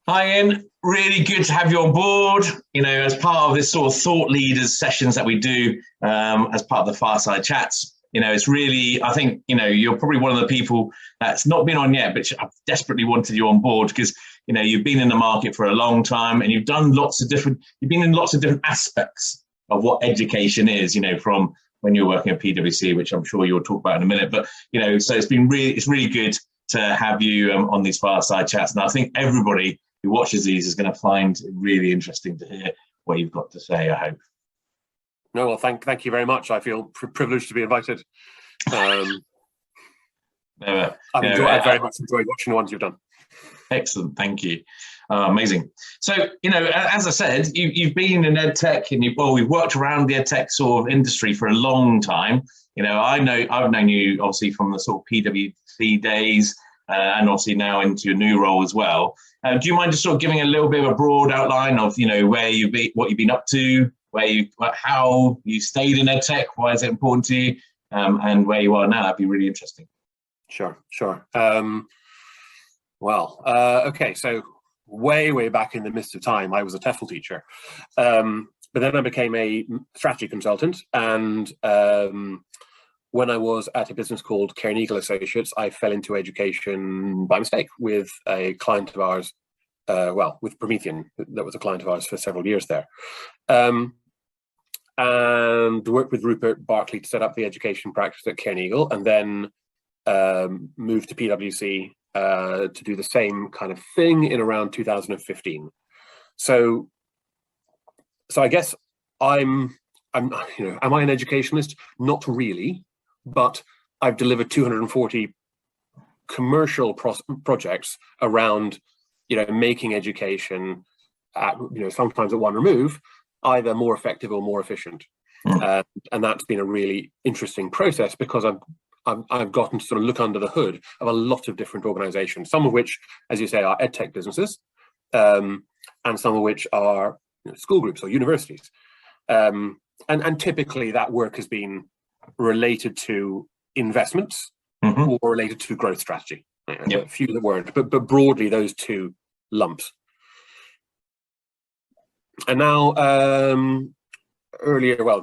Hi, Ian. Really good to have you on board. As part of this sort of thought leaders sessions that we do as part of the fireside chats. It's really, I think, you're probably one of the people that's not been on yet, but I've desperately wanted you on board because, you've been in the market for a long time and you've been in lots of different aspects of what education is, from when you're working at PwC, which I'm sure you'll talk about in a minute. But, so it's really good to have you on these fireside chats. And I think everybody who watches these is going to find it really interesting to hear what you've got to say, I hope. No, well, thank you very much. I feel privileged to be invited. I've very much enjoyed watching the ones you've done. Excellent, thank you. Amazing. So, as I said, you've been in EdTech and we've worked around the EdTech sort of industry for a long time. I've known you obviously from the sort of PwC days and obviously now into your new role as well. Do you mind just sort of giving a little bit of a broad outline of, where what you've been up to, how you stayed in EdTech, why is it important to you, and where you are now? That'd be really interesting. Sure. Okay, so way back in the midst of time, I was a TEFL teacher, but then I became a strategy consultant, and when I was at a business called Cairneagle Associates, I fell into education by mistake with a client of ours, with Promethean, that was a client of ours for several years there. And worked with Rupert Barclay to set up the education practice at Cairneagle, and then moved to PwC to do the same kind of thing in around 2015. So I guess am I an educationalist? Not really. But I've delivered 240 commercial projects around, making education, sometimes at one remove, either more effective or more efficient. And that's been a really interesting process because I've gotten to sort of look under the hood of a lot of different organizations, some of which, as you say, are EdTech businesses, and some of which are school groups or universities. And typically that work has been related to investments or related to growth strategy. A few of the words, but broadly those two lumps. And now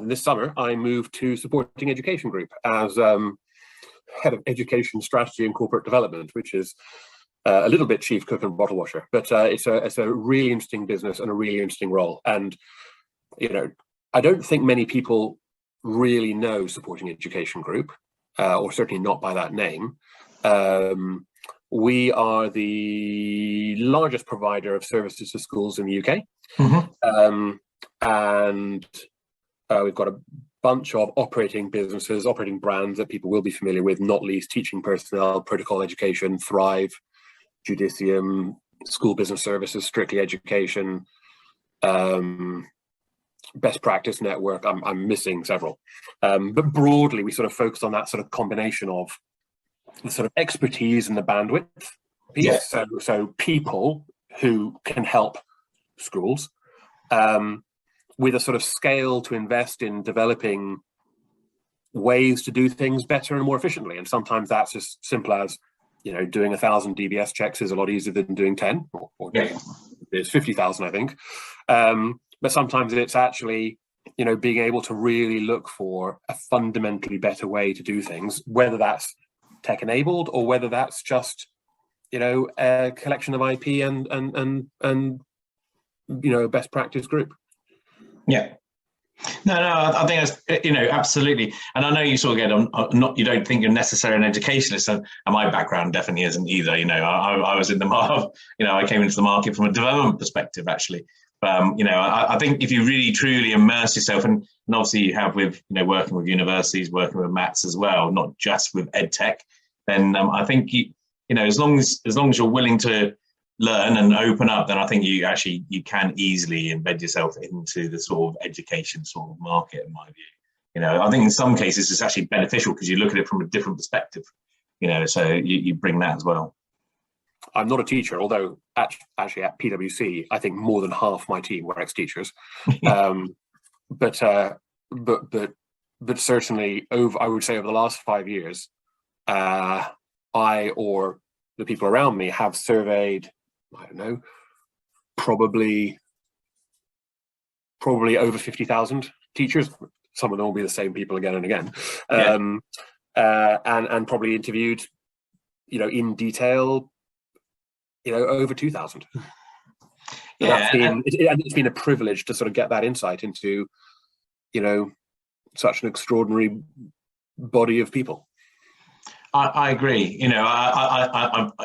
this summer I moved to Supporting Education Group as head of education strategy and corporate development, which is a little bit chief cook and bottle washer, but it's a really interesting business and a really interesting role. And I don't think many people really know Supporting Education Group, or certainly not by that name. We are the largest provider of services to schools in the UK. And we've got a bunch of operating businesses, operating brands that people will be familiar with, not least Teaching Personnel, Protocol Education, Thrive, Judicium, School Business Services, Strictly Education, Best Practice Network. I'm missing several, but broadly we sort of focus on that sort of combination of the sort of expertise and the bandwidth piece. So people who can help schools with a sort of scale to invest in developing ways to do things better and more efficiently. And sometimes that's as simple as doing 1,000 DBS checks is a lot easier than doing 10 or there's 50,000, I think. But sometimes it's actually, being able to really look for a fundamentally better way to do things, whether that's tech-enabled or whether that's just, a collection of IP and a best practice group. Yeah. No, I think that's, absolutely. And I know you sort of you don't think you're necessarily an educationist, and my background definitely isn't either. I was in the market, I came into the market from a development perspective, actually. I think if you really truly immerse yourself, and obviously you have with, working with universities, working with MATs as well, not just with EdTech, then I think as long as you're willing to learn and open up, then I think you can easily embed yourself into the sort of education sort of market, in my view. I think in some cases it's actually beneficial because you look at it from a different perspective, so you bring that as well. I'm not a teacher, although actually at PwC, I think more than half my team were ex-teachers. But certainly I would say over the last 5 years, I or the people around me have surveyed, probably over 50,000 teachers. Some of them will be the same people again and again. And probably interviewed, in detail, over 2,000. It's been a privilege to sort of get that insight into, such an extraordinary body of people. I agree. I've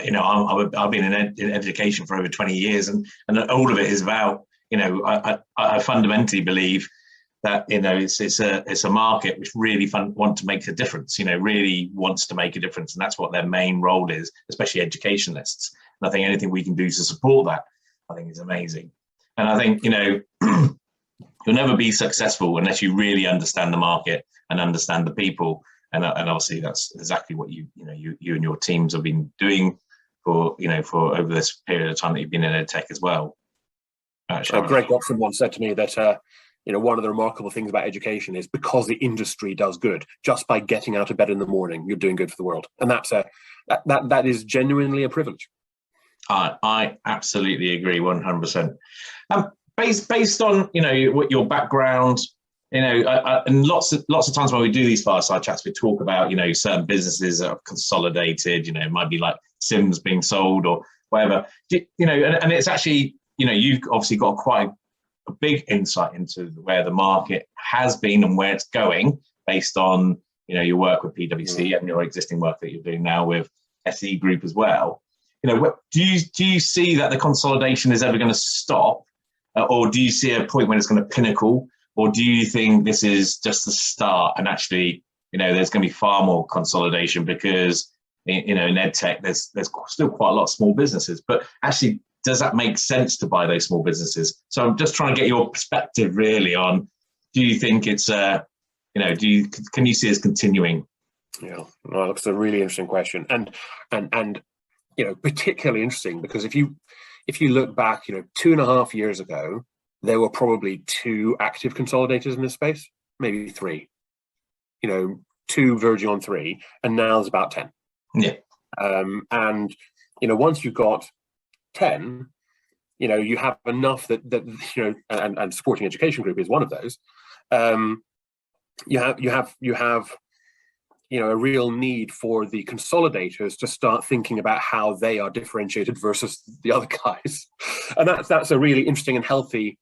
been in education for over 20 years, and all of it is about, I fundamentally believe that, it's a market which really want to make a difference, really wants to make a difference. And that's what their main role is, especially educationalists. And I think anything we can do to support that, I think is amazing. And I think, you'll never be successful unless you really understand the market and understand the people. And obviously that's exactly what you and your teams have been doing for over this period of time that you've been in Edtech as well. Greg Watson once said to me that, one of the remarkable things about education is because the industry does good, just by getting out of bed in the morning, you're doing good for the world. And that is genuinely a privilege. I absolutely agree, 100%. Based on what your background, and lots of times when we do these fireside chats, we talk about certain businesses that are consolidated. It might be like Sims being sold or whatever. And it's actually you've obviously got quite a big insight into where the market has been and where it's going, based on your work with PwC and your existing work that you're doing now with SE Group as well. Do you see that the consolidation is ever going to stop, or do you see a point when it's going to pinnacle, or do you think this is just the start and actually there's going to be far more consolidation because in EdTech there's still quite a lot of small businesses, but actually does that make sense to buy those small businesses? So I'm just trying to get your perspective really on, do you think it's can you see us continuing? Yeah, well, that's a really interesting question, and particularly interesting because if you look back, 2.5 years ago, there were probably 2 active consolidators in this space, maybe 3, 2 verging on 3, and now there's about 10. Yeah. And once you've got 10, you have enough that and Supporting Education Group is one of those. You have a real need for the consolidators to start thinking about how they are differentiated versus the other guys, and that's a really interesting and healthy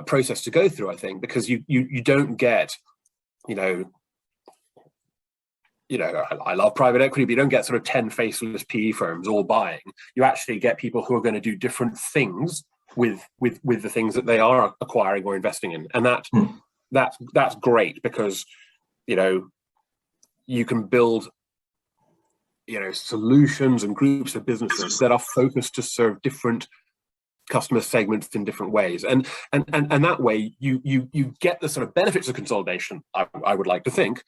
process to go through, I think, because you don't get I love private equity, but you don't get sort of 10 faceless PE firms all buying. You actually get people who are going to do different things with the things that they are acquiring or investing in, and that's great because you can build solutions and groups of businesses that are focused to serve different customer segments in different ways, and that way you get the sort of benefits of consolidation, I would like to think,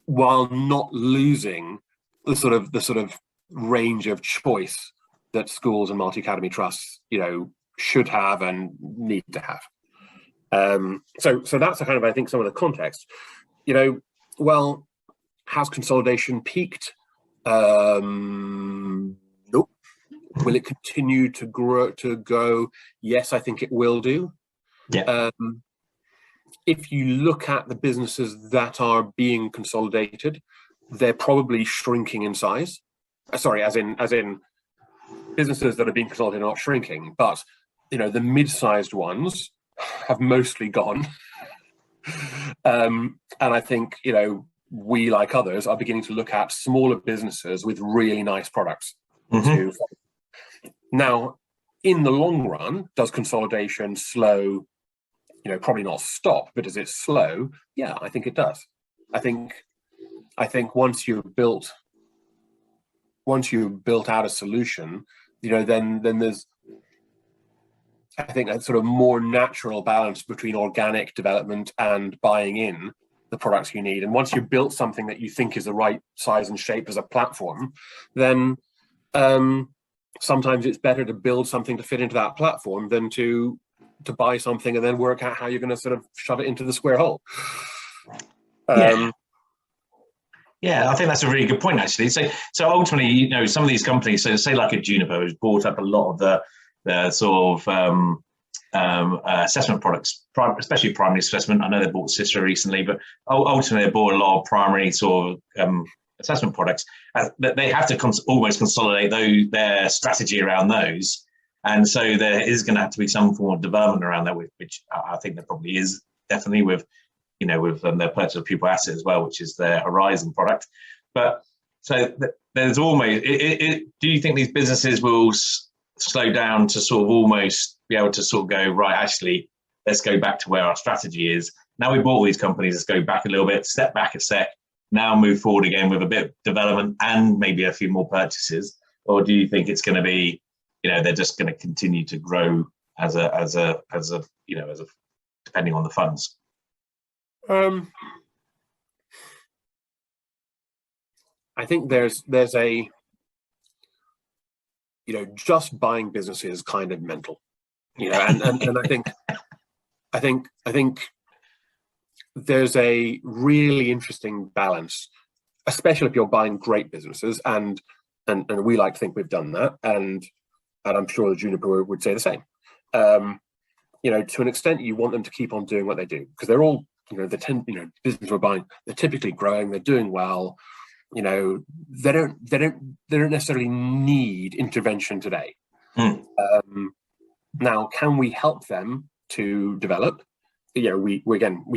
while not losing the sort of range of choice that schools and multi-academy trusts should have and need to have. So that's a kind of, I think, some of the context. Well, has consolidation peaked? Nope. Will it continue to go? Yes, I think it will do. Yeah. If you look at the businesses that are being consolidated, they're probably shrinking in size. Sorry, as in businesses that are being consolidated are not shrinking, but the mid-sized ones have mostly gone. And I think we, like others, are beginning to look at smaller businesses with really nice products. Mm-hmm. Now, in the long run, does consolidation slow? Probably not stop, but does it slow? Yeah, I think it does. I think once you've built out a solution, then there's, I think, a sort of more natural balance between organic development and buying in the products you need. And once you've built something that you think is the right size and shape as a platform, then sometimes it's better to build something to fit into that platform than to buy something and then work out how you're going to sort of shove it into the square hole. Yeah, I think that's a really good point, actually. So ultimately, some of these companies, so say like a Juniper, who's bought up a lot of the the sort of assessment products, especially primary assessment. I know they bought Cicero recently, but ultimately they bought a lot of primary sort of assessment products. They have to almost consolidate their strategy around those. And so there is going to have to be some form of development around that, which I think there probably is, definitely with their purchase of pupil asset as well, which is their Horizon product. But so there's almost, do you think these businesses will slow down to sort of almost be able to sort of go, right, actually, let's go back to where our strategy is. Now we bought these companies, let's go back a little bit, step back a sec, now move forward again with a bit of development and maybe a few more purchases? Or do you think it's going to be, they're just going to continue to grow as a depending on the funds? I think there's a, just buying businesses is kind of mental, and I think there's a really interesting balance, especially if you're buying great businesses, and we like to think we've done that, and I'm sure Juniper would say the same. To an extent, you want them to keep on doing what they do, because they're all, business we're buying, they're typically growing, they're doing well. They don't necessarily need intervention today. Now, can we help them to develop? We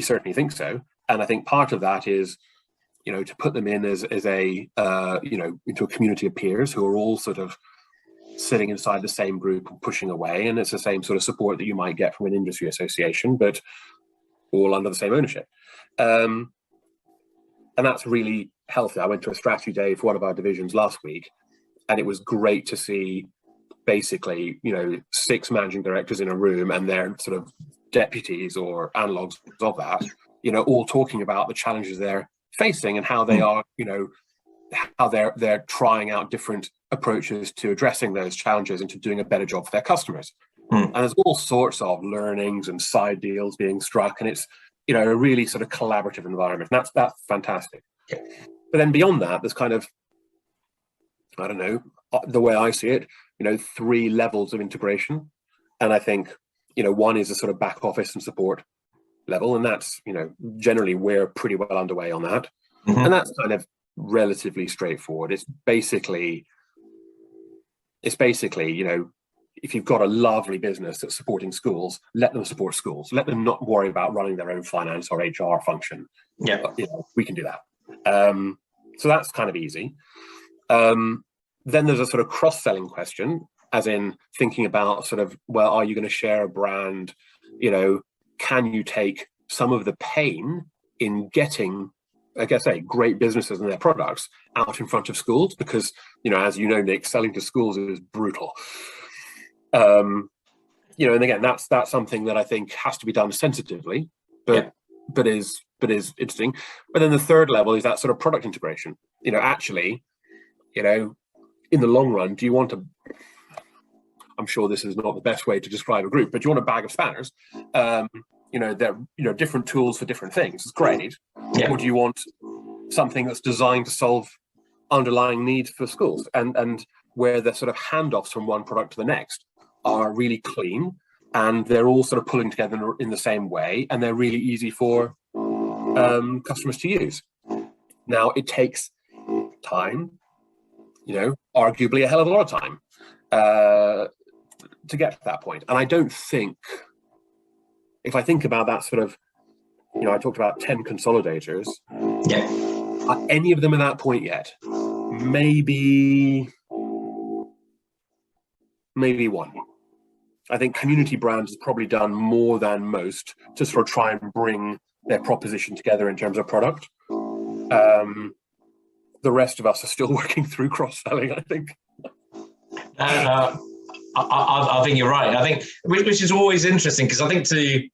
certainly think so, and I think part of that is, to put them in as a into a community of peers who are all sort of sitting inside the same group and pushing away, and it's the same sort of support that you might get from an industry association, but all under the same ownership. And that's really healthy. I went to a strategy day for one of our divisions last week, and it was great to see basically, 6 managing directors in a room and their sort of deputies or analogs of that, all talking about the challenges they're facing and how they are, how they're trying out different approaches to addressing those challenges and to doing a better job for their customers. And there's all sorts of learnings and side deals being struck, and it's, a really sort of collaborative environment. And that's fantastic. But then beyond that, there's kind of, I don't know, the way I see it, 3 levels of integration. And I think, one is a sort of back office and support level. And that's, generally we're pretty well underway on that. And that's kind of relatively straightforward. It's basically, if you've got a lovely business that's supporting schools, let them support schools. Let them not worry about running their own finance or HR function. Yeah, we can do that. So that's kind of easy. Then there's a sort of cross-selling question, as in thinking about sort of, well, are you going to share a brand? Can you take some of the pain in getting, like I say, great businesses and their products out in front of schools? Because, as you know, Nick, selling to schools is brutal. And again, that's something that I think has to be done sensitively, but is interesting. But then the third level is that sort of product integration. Actually, in the long run, do you want to? I'm sure this is not the best way to describe a group, but do you want a bag of spanners? They're different tools for different things. It's great. Yeah. Or do you want something that's designed to solve underlying needs for schools, and where the sort of handoffs from one product to the next are really clean, and they're all sort of pulling together in the same way, and they're really easy for customers to use. Now, it takes time, arguably a hell of a lot of time to get to that point. And I don't think, if I think about that sort of, I talked about 10 consolidators. Yeah. Are any of them at that point yet? Maybe one. I think Community Brands has probably done more than most to sort of try and bring their proposition together in terms of product. The rest of us are still working through cross-selling, I think. I think you're right. I think, which is always interesting, because I think to,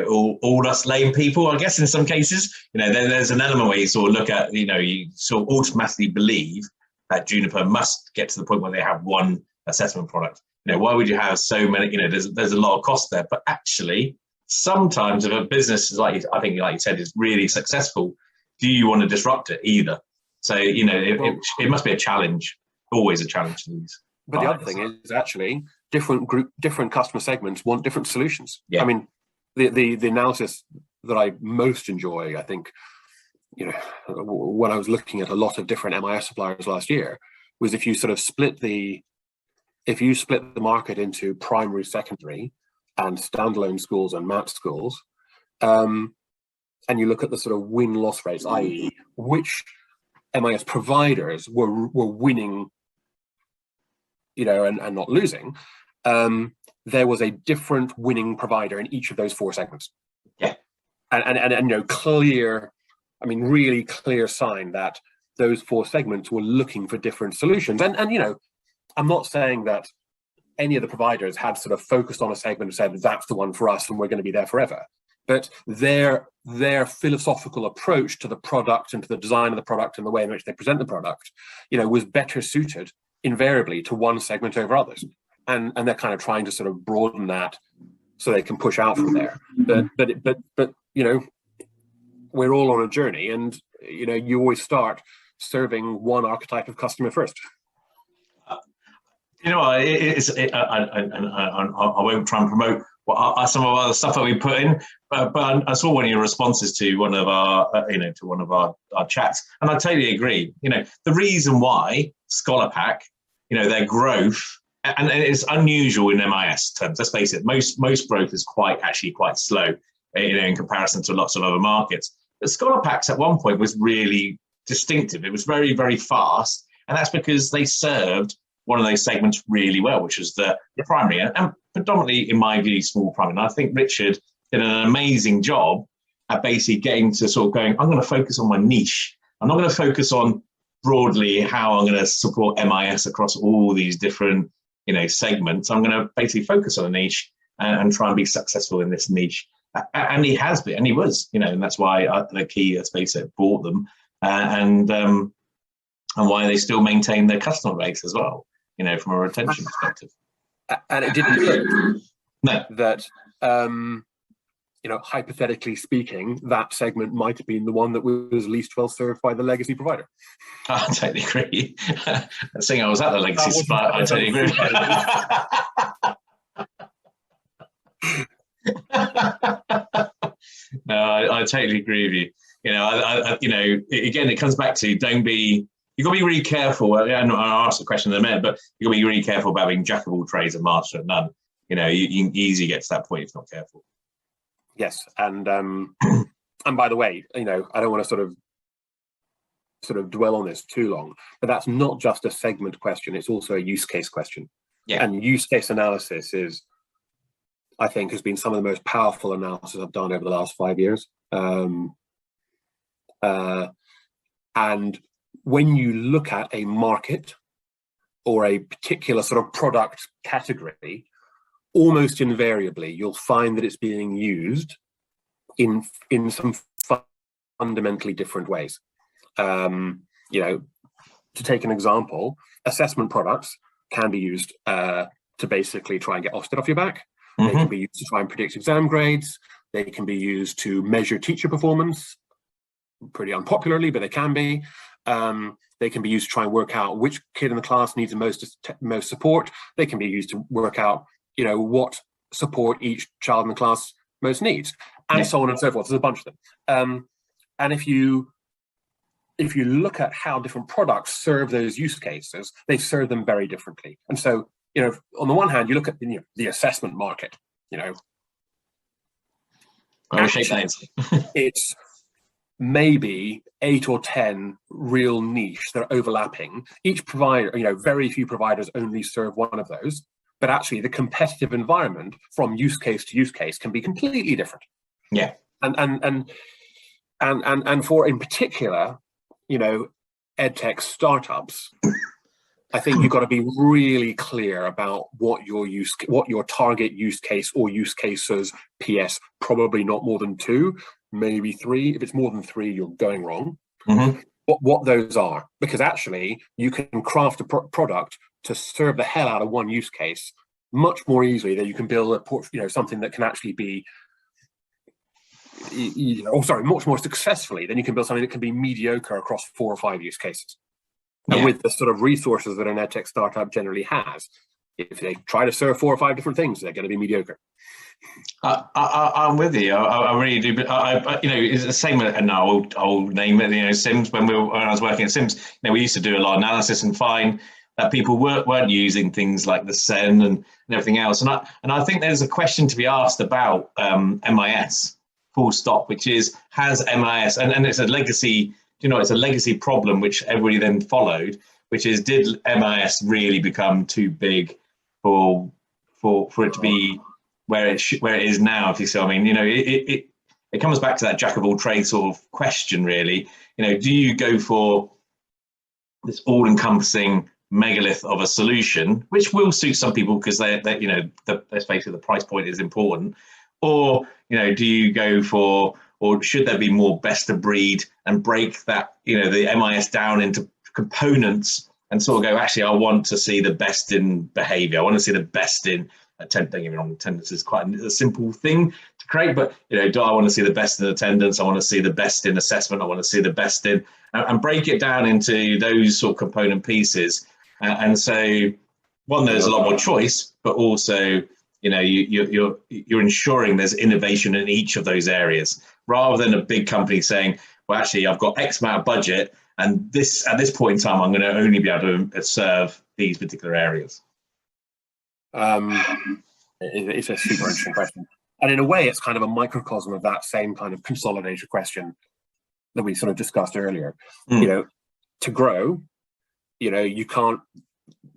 all us lame people, I guess in some cases, there's an element where you sort of look at, you sort of automatically believe that Juniper must get to the point where they have one assessment product. Why would you have so many? There's a lot of cost there. But actually, sometimes if a business is like you said, is really successful, do you want to disrupt it either? So it must be a challenge, always a challenge to these. But the other thing is, actually, different customer segments want different solutions. Yeah. I mean, the analysis that I most enjoy, I think, when I was looking at a lot of different MIS suppliers last year, was if you split the market into primary, secondary, and standalone schools and match schools, and you look at the sort of win-loss rates, i.e., which MIS providers were winning, and not losing, there was a different winning provider in each of those four segments. Yeah, and clear, really clear sign that those four segments were looking for different solutions. And I'm not saying that any of the providers had sort of focused on a segment and said that's the one for us and we're going to be there forever. But their philosophical approach to the product and to the design of the product and the way in which they present the product, was better suited invariably to one segment over others. And they're kind of trying to sort of broaden that so they can push out from there. But we're all on a journey, and you always start serving one archetype of customer first. I won't try and promote some of our stuff that we put in, but I saw one of your responses to one of our chats, and I totally agree. The reason why Scholar Pack, their growth, and it's unusual in MIS terms. Let's face it, most growth is quite slow, in comparison to lots of other markets. But Scholar Packs at one point was really distinctive. It was very, very fast, and that's because they served one of those segments really well, which was the primary, and predominantly, in my view, small primary. And I think Richard did an amazing job at basically getting to sort of going, I'm going to focus on my niche. I'm not going to focus on broadly how I'm going to support MIS across all these different, segments. I'm going to basically focus on a niche and try and be successful in this niche. And he has been, and he was, and that's why the key, let's face it, bought them, and why they still maintain their customer base as well, from a retention perspective. And it didn't hurt no. that, hypothetically speaking, that segment might have been the one that was least well served by the legacy provider. I totally agree. Seeing I was at the legacy supplier, I totally agree. No, I totally agree with you. Again, it comes back to you've got to be really careful. And I'll ask the question in a minute, but you've got to be really careful about being jack of all trades and master of none. You can easily get to that point if not careful. Yes, and by the way, I don't want to sort of dwell on this too long, but that's not just a segment question; it's also a use case question. Yeah. And use case analysis has been some of the most powerful analysis I've done over the last 5 years. And when you look at a market or a particular sort of product category, almost invariably, you'll find that it's being used in some fundamentally different ways. To take an example, assessment products can be used to basically try and get Ofsted off your back. Mm-hmm. They can be used to try and predict exam grades. They can be used to measure teacher performance, pretty unpopularly, but they can be. They can be used to try and work out which kid in the class needs the most support. They can be used to work out what support each child in the class most needs, and so on and so forth. There's a bunch of them. And if you look at how different products serve those use cases, they serve them very differently. And so, on the one hand, you look at the assessment market. It's maybe 8 or 10 real niche that are overlapping. Each provider, very few providers only serve one of those. But actually, the competitive environment from use case to use case can be completely different. Yeah, and for in particular, edtech startups, I think you've got to be really clear about what your target use case or use cases. PS, probably not more than 2, maybe 3. If it's more than 3, you're going wrong. Mm-hmm. What those are, because actually you can craft a product to serve the hell out of one use case much more easily than you can build something that can actually be, much more successfully than you can build something that can be mediocre across 4 or 5 use cases. Yeah. And with the sort of resources that an edtech startup generally has, If they try to serve 4 or 5 different things, they're going to be mediocre. I'm with you. I really do. But it's the same. And I'll name it. Sims. When I was working at Sims, we used to do a lot of analysis and find that people weren't using things like the Sen and everything else. And I think there's a question to be asked about MIS. Full stop. Which is, has MIS and it's a legacy. It's a legacy problem which everybody then followed. Which is, did MIS really become too big for it to be where it is now? If you see what I mean, it comes back to that jack of all trades sort of question, really. Do you go for this all-encompassing megalith of a solution, which will suit some people because let's face it, the price point is important, or do you go for, or should there be more best of breed and break that the MIS down into components and sort of go, actually, I want to see the best in behavior. I want to see the best in attendance. Don't get me wrong, attendance is quite a simple thing to create, but do I want to see the best in attendance? I want to see the best in assessment. I want to see the best in, and break it down into those sort of component pieces. And so, one, there's a lot more choice, but also, you're ensuring there's innovation in each of those areas, rather than a big company saying, well, actually, I've got X amount of budget, and at this point in time, I'm going to only be able to serve these particular areas. It's a super interesting question. And in a way, it's kind of a microcosm of that same kind of consolidated question that we sort of discussed earlier. To grow, you can't,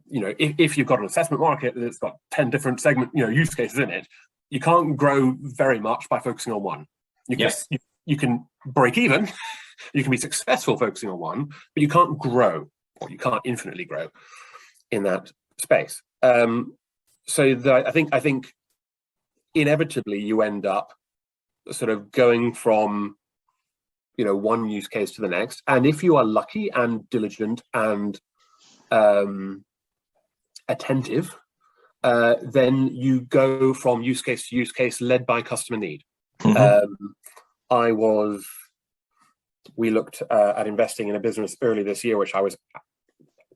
if you've got an assessment market that's got 10 different segment, use cases in it, you can't grow very much by focusing on one. You can break even, you can be successful focusing on one, but you can't grow, or you can't infinitely grow in that space. I think inevitably you end up sort of going from one use case to the next, and if you are lucky and diligent and attentive, then you go from use case to use case led by customer need. We looked at investing in a business early this year, which I was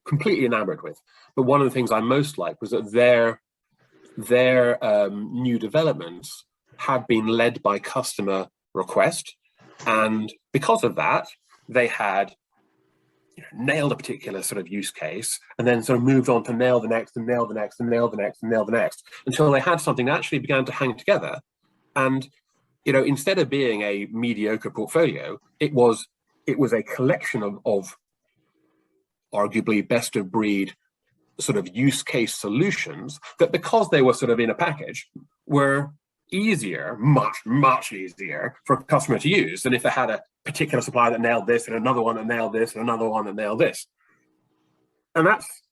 completely enamored with. But one of the things I most liked was that their new developments had been led by customer request, and because of that, they had nailed a particular sort of use case, and then sort of moved on to nail the next, and nail the next, and nail the next, and nail the next, until they had something that actually began to hang together. And instead of being a mediocre portfolio, it was a collection of arguably best of breed sort of use case solutions that, because they were sort of in a package, were easier, much easier for a customer to use than if they had a particular supplier that nailed this, and another one that nailed this, and another one that nailed this. And that's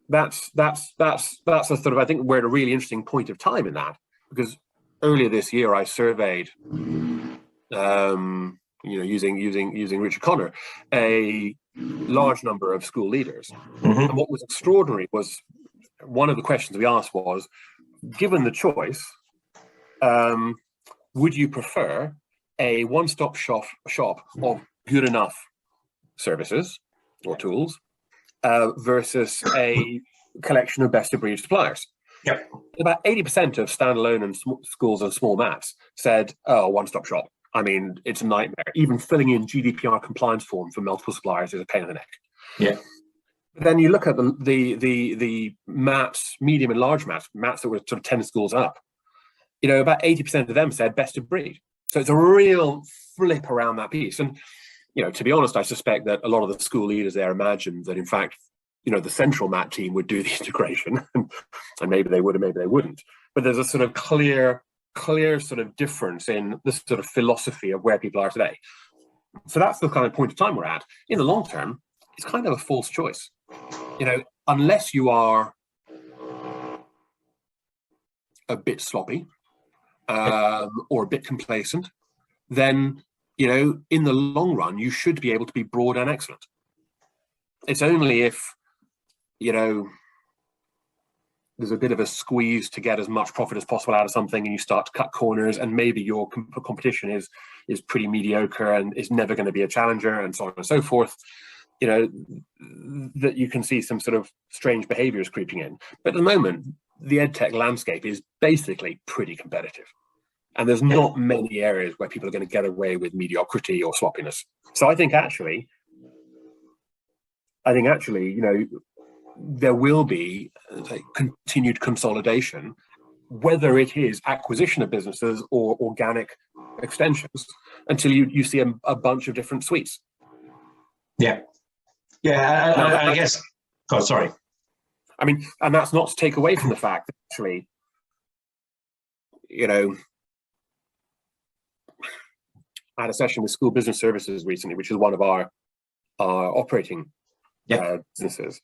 a sort of, I think, we're at a really interesting point of time in that, because earlier this year I surveyed, using Richard Connor, a large number of school leaders. And what was extraordinary was, one of the questions we asked was, given the choice, would you prefer a one-stop shop of good enough services or tools versus a collection of best-of-breed suppliers? Yep. About 80% of standalone and schools and small mats said, "Oh, one-stop shop. I mean, it's a nightmare. Even filling in GDPR compliance form for multiple suppliers is a pain in the neck." Yeah. But then you look at the mats, medium and large mats that were sort of 10 schools up. About 80% of them said best of breed. So it's a real flip around that piece. And to be honest, I suspect that a lot of the school leaders there imagined that, in fact, the central mat team would do the integration, and maybe they would, and maybe they wouldn't. But there's a sort of clear sort of difference in the sort of philosophy of where people are today. So that's the kind of point of time we're at. In the long term, it's kind of a false choice. Unless you are a bit sloppy or a bit complacent, then, in the long run, you should be able to be broad and excellent. It's only if, there's a bit of a squeeze to get as much profit as possible out of something, and you start to cut corners, and maybe your competition is pretty mediocre and is never going to be a challenger, and so on and so forth, that you can see some sort of strange behaviors creeping in. But at the moment, the EdTech landscape is basically pretty competitive. And there's not many areas where people are going to get away with mediocrity or sloppiness. So I think actually, there will be continued consolidation, whether it is acquisition of businesses or organic extensions, until you see a bunch of different suites. Yeah. I guess. Oh, sorry. I mean, and that's not to take away from the fact that actually, I had a session with School Business Services recently, which is one of our operating businesses,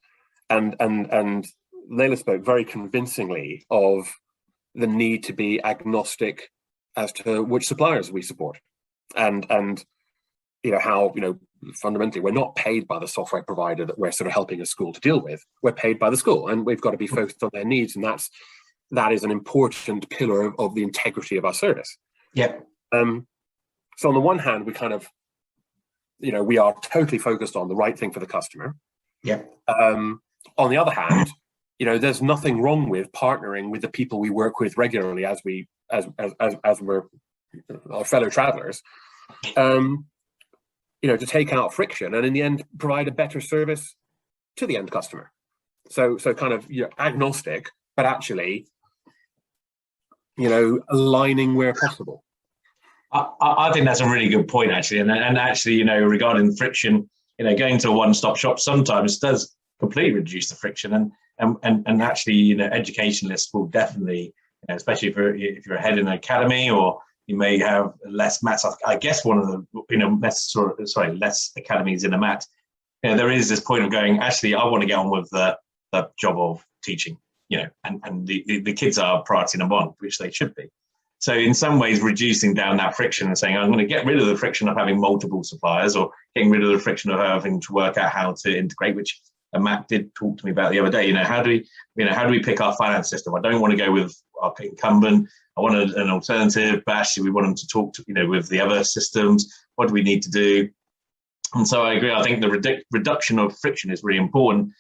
and Layla spoke very convincingly of the need to be agnostic as to which suppliers we support, and how fundamentally we're not paid by the software provider that we're sort of helping a school to deal with. We're paid by the school, and we've got to be focused on their needs, and that is an important pillar of the integrity of our service. Yeah. So on the one hand, we kind of, we are totally focused on the right thing for the customer. Yeah. On the other hand, there's nothing wrong with partnering with the people we work with regularly as we're our fellow travelers, to take out friction and in the end provide a better service to the end customer. So kind of agnostic, but actually, aligning where possible. I think that's a really good point, actually, and actually, regarding friction, going to a one-stop shop sometimes does completely reduce the friction, and actually, educationalists will definitely, especially if you're ahead in an academy, or you may have less mats. I guess one of the less academies in a mat. There is this point of going, actually, I want to get on with the job of teaching, and the kids are priority number one, which they should be. So in some ways, reducing down that friction and saying, I'm going to get rid of the friction of having multiple suppliers, or getting rid of the friction of having to work out how to integrate, which Matt did talk to me about the other day. How do we pick our finance system? I don't want to go with our incumbent. I want an alternative, but actually we want them to talk to, with the other systems. What do we need to do? And so I agree. I think the reduction of friction is really important.